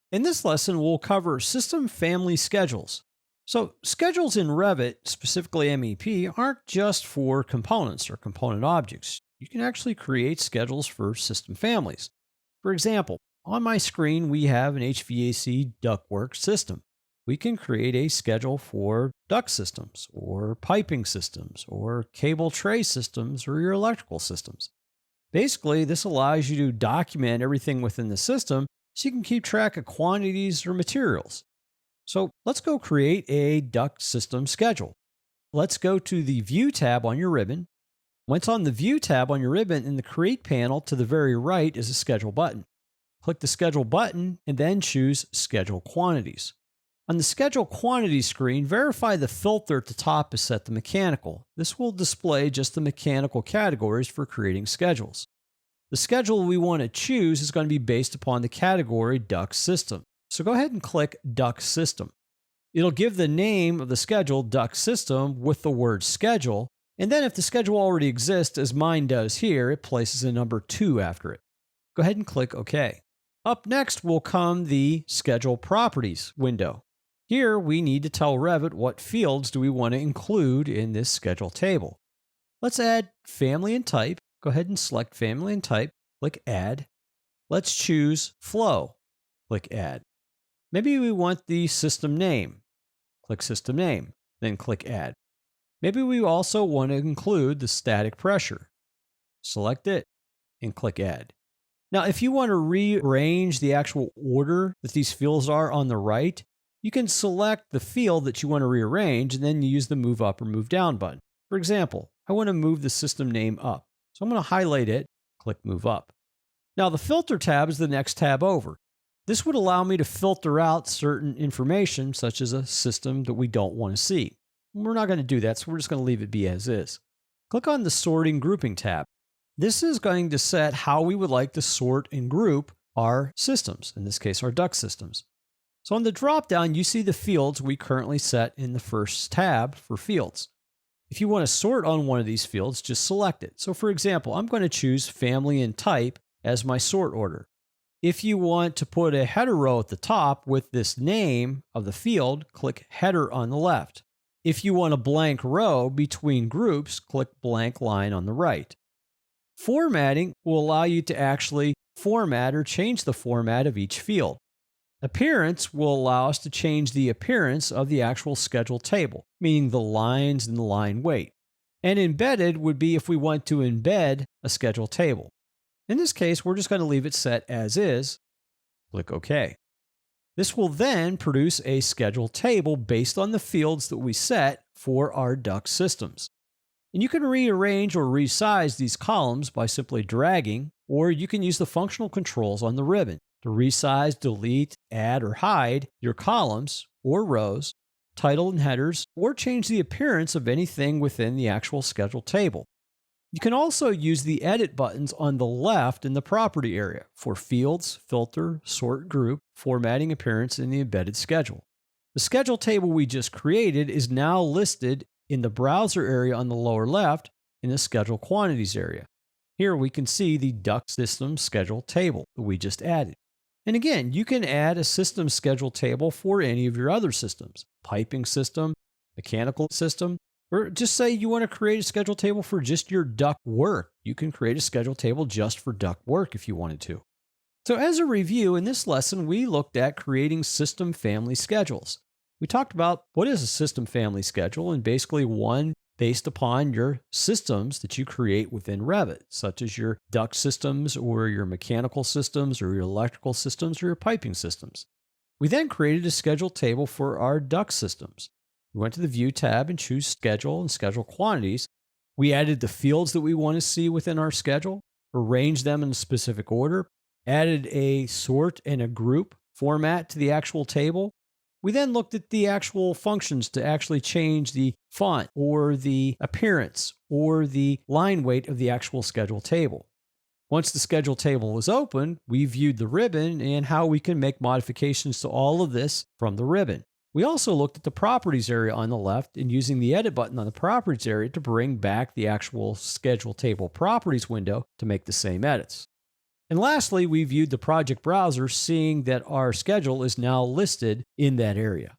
In this lesson, we'll cover system family schedules. So, schedules in Revit, specifically MEP, aren't just for components or component objects. You can actually create schedules for system families. For example, on my screen, we have an HVAC ductwork system. We can create a schedule for duct systems, or piping systems, or cable tray systems, or your electrical systems. Basically, this allows you to document everything within the system so you can keep track of quantities or materials. So let's go create a duct system schedule. Let's go to the View tab on your ribbon. Once on the View tab on your ribbon, in the Create panel to the very right is a Schedule button. Click the Schedule button and then choose Schedule Quantities. On the Schedule Quantities screen, verify the filter at the top is set to Mechanical. This will display just the mechanical categories for creating schedules. The schedule we want to choose is going to be based upon the category Duct System. So go ahead and click Duct System. It'll give the name of the schedule Duct System with the word Schedule, and then if the schedule already exists, as mine does here, it places a number 2 after it. Go ahead and click OK. Up next will come the Schedule Properties window. Here we need to tell Revit what fields do we want to include in this schedule table. Let's add family and type. Go ahead and select family and type, click Add. Let's choose Flow, click Add. Maybe we want the system name, click System Name, then click Add. Maybe we also want to include the static pressure. Select it and click Add. Now, if you want to rearrange the actual order that these fields are on the right, you can select the field that you want to rearrange and then use the Move Up or Move Down button. For example, I want to move the system name up. So I'm going to highlight it, click Move Up. Now the Filter tab is the next tab over. This would allow me to filter out certain information, such as a system that we don't want to see. We're not going to do that, so we're just going to leave it be as is. Click on the Sorting Grouping tab. This is going to set how we would like to sort and group our systems, in this case our duct systems. So on the drop-down, you see the fields we currently set in the first tab for fields. If you want to sort on one of these fields, just select it. So for example, I'm going to choose Family and Type as my sort order. If you want to put a header row at the top with this name of the field, click Header on the left. If you want a blank row between groups, click Blank Line on the right. Formatting will allow you to actually format or change the format of each field. Appearance will allow us to change the appearance of the actual schedule table, meaning the lines and the line weight. And embedded would be if we want to embed a schedule table. In this case, we're just going to leave it set as is. Click OK. This will then produce a schedule table based on the fields that we set for our duct systems. And you can rearrange or resize these columns by simply dragging, or you can use the functional controls on the ribbon to resize, delete, add, or hide your columns or rows, title and headers, or change the appearance of anything within the actual schedule table. You can also use the edit buttons on the left in the property area for fields, filter, sort group, formatting appearance in the embedded schedule. The schedule table we just created is now listed in the browser area on the lower left in the schedule quantities area. Here we can see the duct system schedule table that we just added. And again, you can add a system schedule table for any of your other systems, piping system, mechanical system, or just say you want to create a schedule table for just your duct work. You can create a schedule table just for duct work if you wanted to. So as a review, in this lesson, we looked at creating system family schedules. We talked about what is a system family schedule, and basically one based upon your systems that you create within Revit, such as your duct systems or your mechanical systems or your electrical systems or your piping systems. We then created a schedule table for our duct systems. We went to the View tab and choose Schedule and Schedule Quantities. We added the fields that we want to see within our schedule, arranged them in a specific order, added a sort and a group format to the actual table. We then looked at the actual functions to actually change the font or the appearance or the line weight of the actual schedule table. Once the schedule table was open, we viewed the ribbon and how we can make modifications to all of this from the ribbon. We also looked at the properties area on the left and using the edit button on the properties area to bring back the actual schedule table properties window to make the same edits. And lastly, we viewed the project browser, seeing that our schedule is now listed in that area.